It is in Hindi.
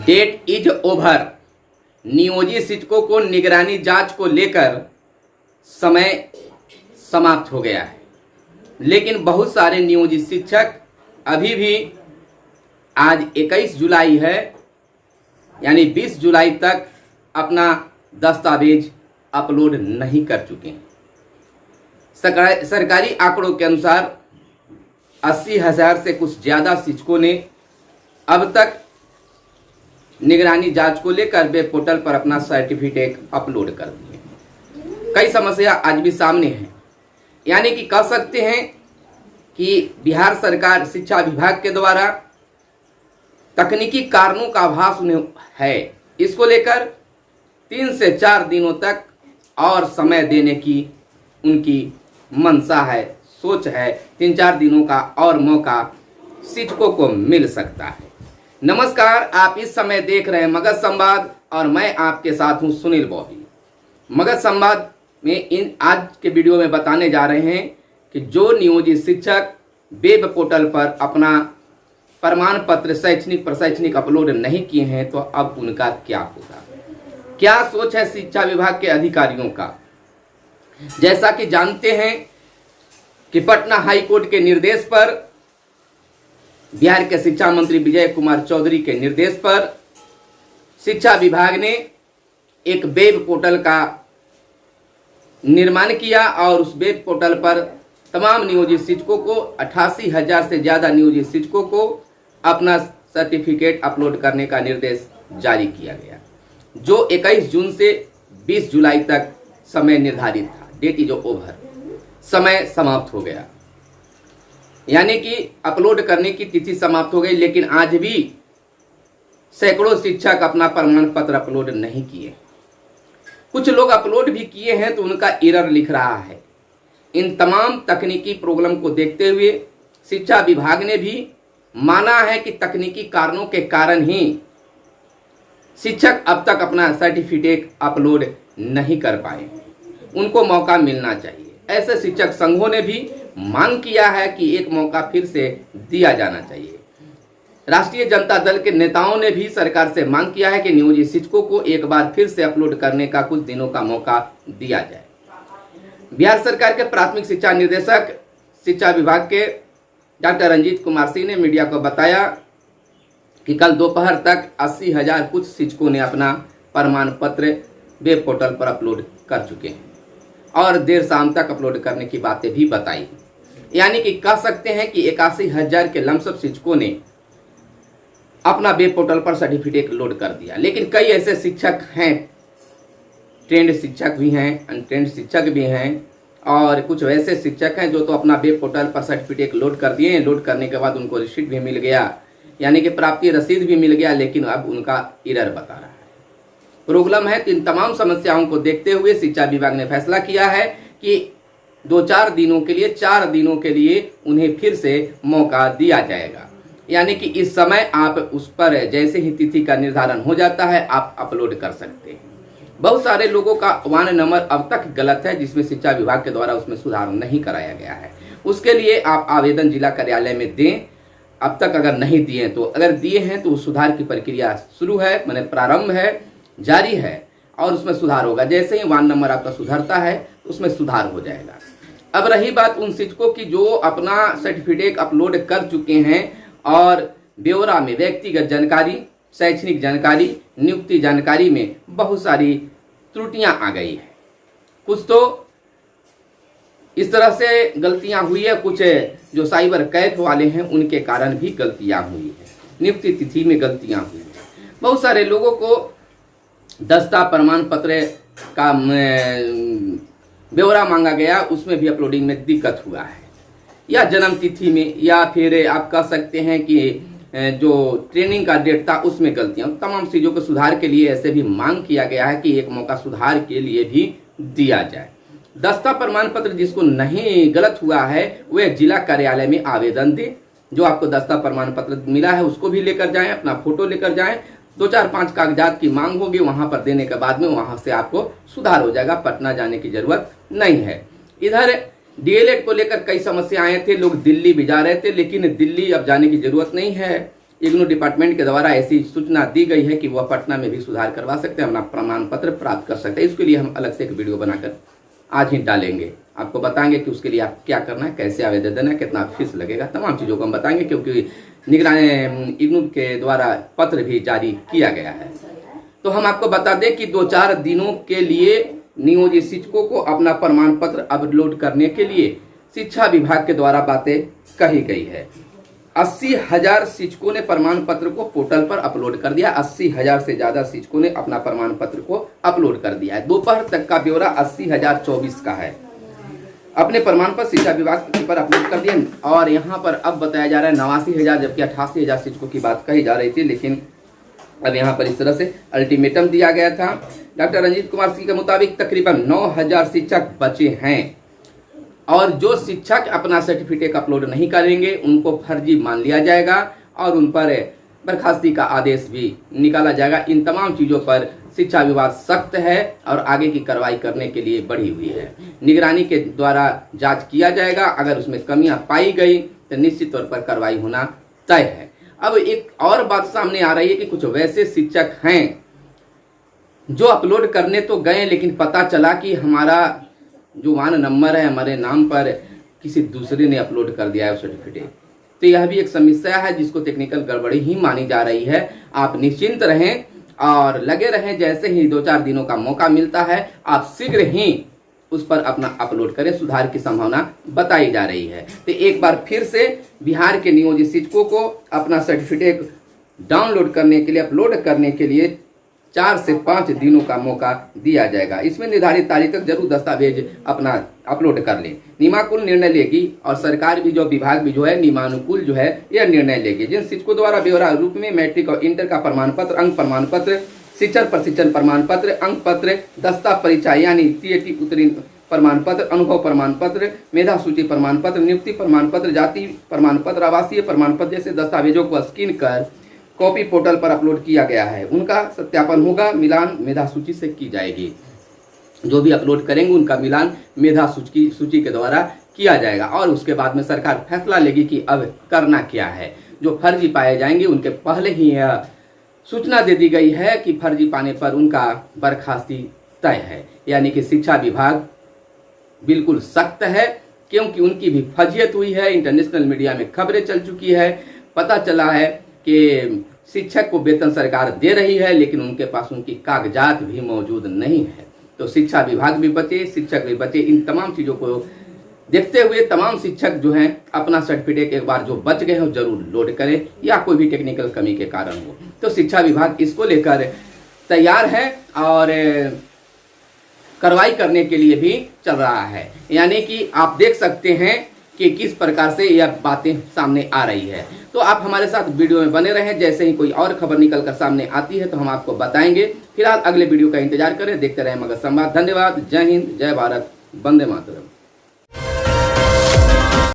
Date is over. नियोजित शिक्षकों को निगरानी जांच को लेकर समय समाप्त हो गया है, लेकिन बहुत सारे नियोजित शिक्षक अभी भी आज 21 जुलाई है, यानी 20 जुलाई तक अपना दस्तावेज अपलोड नहीं कर चुके हैं। सरकारी आंकड़ों के अनुसार 80,000 से कुछ ज़्यादा शिक्षकों ने अब तक निगरानी जांच को लेकर वेब पोर्टल पर अपना सर्टिफिकेट अपलोड कर दिए। कई समस्या आज भी सामने हैं, यानी कि कह सकते हैं कि बिहार सरकार शिक्षा विभाग के द्वारा तकनीकी कारणों का आभास उन्हें है। इसको लेकर 3 से 4 दिनों तक और समय देने की उनकी मंशा है, सोच है। 3-4 दिनों का और मौका शिक्षकों को मिल सकता है। नमस्कार, आप इस समय देख रहे हैं मगध संवाद और मैं आपके साथ हूं सुनील बॉबी। मगध संवाद में आज के वीडियो में बताने जा रहे हैं कि जो नियोजित शिक्षक वेब पोर्टल पर अपना प्रमाण पत्र शैक्षणिक प्रशैक्षणिक अपलोड नहीं किए हैं तो अब उनका क्या होगा, क्या सोच है शिक्षा विभाग के अधिकारियों का। जैसा कि जानते हैं कि पटना हाई कोर्ट के निर्देश पर, बिहार के शिक्षा मंत्री विजय कुमार चौधरी के निर्देश पर शिक्षा विभाग ने एक वेब पोर्टल का निर्माण किया और उस वेब पोर्टल पर तमाम नियोजित शिक्षकों को 88,000 से ज़्यादा नियोजित शिक्षकों को अपना सर्टिफिकेट अपलोड करने का निर्देश जारी किया गया, जो 21 जून से 20 जुलाई तक समय निर्धारित था। डेट इज ओवर, समय समाप्त हो गया, यानी कि अपलोड करने की तिथि समाप्त हो गई। लेकिन आज भी सैकड़ों शिक्षक अपना प्रमाण पत्र अपलोड नहीं किए। कुछ लोग अपलोड भी किए हैं तो उनका एरर लिख रहा है। इन तमाम तकनीकी प्रॉब्लम को देखते हुए शिक्षा विभाग ने भी माना है कि तकनीकी कारणों के कारण ही शिक्षक अब तक अपना सर्टिफिकेट अपलोड नहीं कर पाए, उनको मौका मिलना चाहिए। ऐसे शिक्षक संघों ने भी मांग किया है कि एक मौका फिर से दिया जाना चाहिए। राष्ट्रीय जनता दल के नेताओं ने भी सरकार से मांग किया है कि नियोजित शिक्षकों को एक बार फिर से अपलोड करने का कुछ दिनों का मौका दिया जाए। बिहार सरकार के प्राथमिक शिक्षा निर्देशक शिक्षा विभाग के डॉक्टर रंजीत कुमार सिंह ने मीडिया को बताया कि कल दोपहर तक 80,000 कुछ शिक्षकों ने अपना प्रमाण पत्र वेब पोर्टल पर अपलोड कर चुके हैं और देर शाम तक अपलोड करने की बातें भी बताई। यानी कि कह सकते हैं कि 81,000 के लमसम शिक्षकों ने अपना वेब पोर्टल पर सर्टिफिकेट लोड कर दिया। लेकिन कई ऐसे शिक्षक हैं, ट्रेंड शिक्षक भी हैं, अनट्रेंड शिक्षक भी हैं और कुछ वैसे शिक्षक हैं जो तो अपना वेब पोर्टल पर सर्टिफिकेट लोड कर दिए। लोड करने के बाद उनको रिसीट भी मिल गया, यानी कि प्राप्ति रसीद भी मिल गया, लेकिन अब उनका एरर बता रहा है, प्रॉब्लम है। तो इन तमाम समस्याओं को देखते हुए शिक्षा विभाग ने फैसला किया है कि 2-4 दिनों के लिए 4 दिनों के लिए उन्हें फिर से मौका दिया जाएगा। यानी कि इस समय आप उस पर जैसे ही तिथि का निर्धारण हो जाता है आप अपलोड कर सकते हैं। बहुत सारे लोगों का वाहन नंबर अब तक गलत है, जिसमें शिक्षा विभाग के द्वारा उसमें सुधार नहीं कराया गया है। उसके लिए आप आवेदन जिला कार्यालय में दें। अब तक अगर नहीं दिए तो, अगर दिए हैं तो सुधार की प्रक्रिया शुरू है, माने प्रारंभ है, जारी है और उसमें सुधार होगा। जैसे ही वाहन नंबर आपका सुधरता है उसमें सुधार हो जाएगा। अब रही बात उन शिक्षकों की जो अपना सर्टिफिकेट अपलोड कर चुके हैं और ब्यौरा में व्यक्तिगत जानकारी, शैक्षणिक जानकारी, नियुक्ति जानकारी में बहुत सारी त्रुटियां आ गई है। कुछ तो इस तरह से गलतियां हुई है, कुछ जो साइबर कैफ वाले हैं उनके कारण भी गलतियां हुई है, नियुक्ति तिथि में गलतियां हुई है। बहुत सारे लोगों को दस्ता प्रमाण पत्र का ब्यौरा मांगा गया, उसमें भी अपलोडिंग में दिक्कत हुआ है, या जन्म तिथि में, या फिर आप कह सकते हैं कि जो ट्रेनिंग का डेट था उसमें गलतियां। तमाम चीज़ों को सुधार के लिए ऐसे भी मांग किया गया है कि एक मौका सुधार के लिए भी दिया जाए। दस्ता प्रमाण पत्र जिसको नहीं गलत हुआ है वह जिला कार्यालय में आवेदन दे। जो आपको दस्ता प्रमाण पत्र मिला है उसको भी लेकर जाएं, अपना फोटो लेकर जाएं, 2-4-5 कागजात की मांग होगी, वहां पर देने के बाद में वहां से आपको सुधार हो जाएगा, पटना जाने की जरूरत नहीं है। इधर डीएलएड को लेकर कई समस्याएं थे, लोग दिल्ली भी जा रहे थे, लेकिन दिल्ली अब जाने की जरूरत नहीं है। इग्नू डिपार्टमेंट के द्वारा ऐसी सूचना दी गई है कि वह पटना में भी सुधार करवा सकते हैं, अपना प्रमाण पत्र प्राप्त कर सकते हैं। इसके लिए हम अलग से एक वीडियो बनाकर आज ही डालेंगे, आपको बताएंगे कि उसके लिए आप क्या करना है, कैसे आवेदन देना है, कितना फीस लगेगा, तमाम चीज़ों को हम बताएंगे, क्योंकि निगरानी इग्नू के द्वारा पत्र भी जारी किया गया है। तो हम आपको बता दें कि 2-4 दिनों के लिए नियोजित शिक्षकों को अपना प्रमाण पत्र अपलोड करने के लिए शिक्षा विभाग के द्वारा बातें कही गई है। 80,000 शिक्षकों ने प्रमाण पत्र को पोर्टल पर अपलोड कर दिया। 80,000 से ज्यादा शिक्षकों ने अपना प्रमाण पत्र को अपलोड कर दिया है। दोपहर तक का ब्यौरा 80,024 का है। अपने प्रमाण पत्र शिक्षा विभाग पर अपलोड कर दिया। और यहाँ पर अब बताया जा रहा है 89,000, जबकि 88,000 शिक्षकों की बात कही जा रही थी, लेकिन अब यहाँ पर इस तरह से अल्टीमेटम दिया गया था। डॉक्टर रंजीत कुमार सिंह के मुताबिक तकरीबन 9,000 शिक्षक बचे हैं और जो शिक्षक अपना सर्टिफिकेट अपलोड नहीं करेंगे उनको फर्जी मान लिया जाएगा और उन पर बर्खास्ती का आदेश भी निकाला जाएगा। इन तमाम चीज़ों पर शिक्षा विभाग सख्त है और आगे की कार्रवाई करने के लिए बढ़ी हुई है। निगरानी के द्वारा जांच किया जाएगा, अगर उसमें कमियां पाई गई तो निश्चित तौर पर कार्रवाई होना तय है। अब एक और बात सामने आ रही है कि कुछ वैसे शिक्षक हैं जो अपलोड करने तो गए, लेकिन पता चला कि हमारा जो वाहन नंबर है हमारे नाम पर किसी दूसरे ने अपलोड कर दिया है सर्टिफिकेट। तो यह भी एक समस्या है जिसको टेक्निकल गड़बड़ी ही मानी जा रही है। आप निश्चिंत रहें और लगे रहें, जैसे ही 2-4 दिनों का मौका मिलता है आप शीघ्र ही उस पर अपना अपलोड करें। सुधार की संभावना बताई जा रही है। तो एक बार फिर से बिहार के नियोजित शिक्षकों को अपना सर्टिफिकेट डाउनलोड करने के लिए, अपलोड करने के लिए 4 से 5 दिनों का मौका दिया जाएगा। इसमें निर्धारित तारीख तक जरूर दस्तावेज अपना अपलोड कर लें। नियमानुकूल निर्णय लेगी और सरकार भी, जो विभाग भी जो है नियमानुकूल जो है यह निर्णय लेगी। जिन शिक्षकों द्वारा ब्यौरा रूप में मैट्रिक और इंटर का प्रमाण पत्र, अंक प्रमाण पत्र, शिक्षण प्रशिक्षण प्रमाण पत्र, अंक पत्र, दस्ता परीक्षा यानी CAT उत्तीर्ण प्रमाण पत्र, अनुभव प्रमाण पत्र, मेधा सूची प्रमाण पत्र, नियुक्ति प्रमाण पत्र, जाति प्रमाण पत्र, आवासीय प्रमाण पत्र जैसे दस्तावेजों को स्कैन कर कॉपी पोर्टल पर अपलोड किया गया है, उनका सत्यापन होगा, मिलान मेधा सूची से की जाएगी। जो भी अपलोड करेंगे उनका मिलान मेधा सूची के द्वारा किया जाएगा और उसके बाद में सरकार फैसला लेगी कि अब करना क्या है। जो फर्जी पाए जाएंगे उनके पहले ही यह सूचना दे दी गई है कि फर्जी पाने पर उनका बर्खास्ती तय है। यानी कि शिक्षा विभाग बिल्कुल सख्त है, क्योंकि उनकी भी फर्जियत हुई है। इंटरनेशनल मीडिया में खबरें चल चुकी है, पता चला है कि शिक्षक को वेतन सरकार दे रही है लेकिन उनके पास उनकी कागजात भी मौजूद नहीं है। तो शिक्षा विभाग भी बचे, शिक्षक भी बचे। इन तमाम चीज़ों को देखते हुए तमाम शिक्षक जो हैं अपना सर्टिफिकेट एक बार जो बच गए हैं जरूर लोड करें, या कोई भी टेक्निकल कमी के कारण हो। तो शिक्षा विभाग इसको लेकर तैयार है और कार्रवाई करने के लिए भी चल रहा है। यानी कि आप देख सकते हैं कि किस प्रकार से यह बातें सामने आ रही है। तो आप हमारे साथ वीडियो में बने रहें, जैसे ही कोई और खबर निकल कर सामने आती है तो हम आपको बताएंगे। फिलहाल अगले वीडियो का इंतजार करें, देखते रहें मगध संवाद। धन्यवाद। जय हिंद, जय भारत, वंदे मातरम।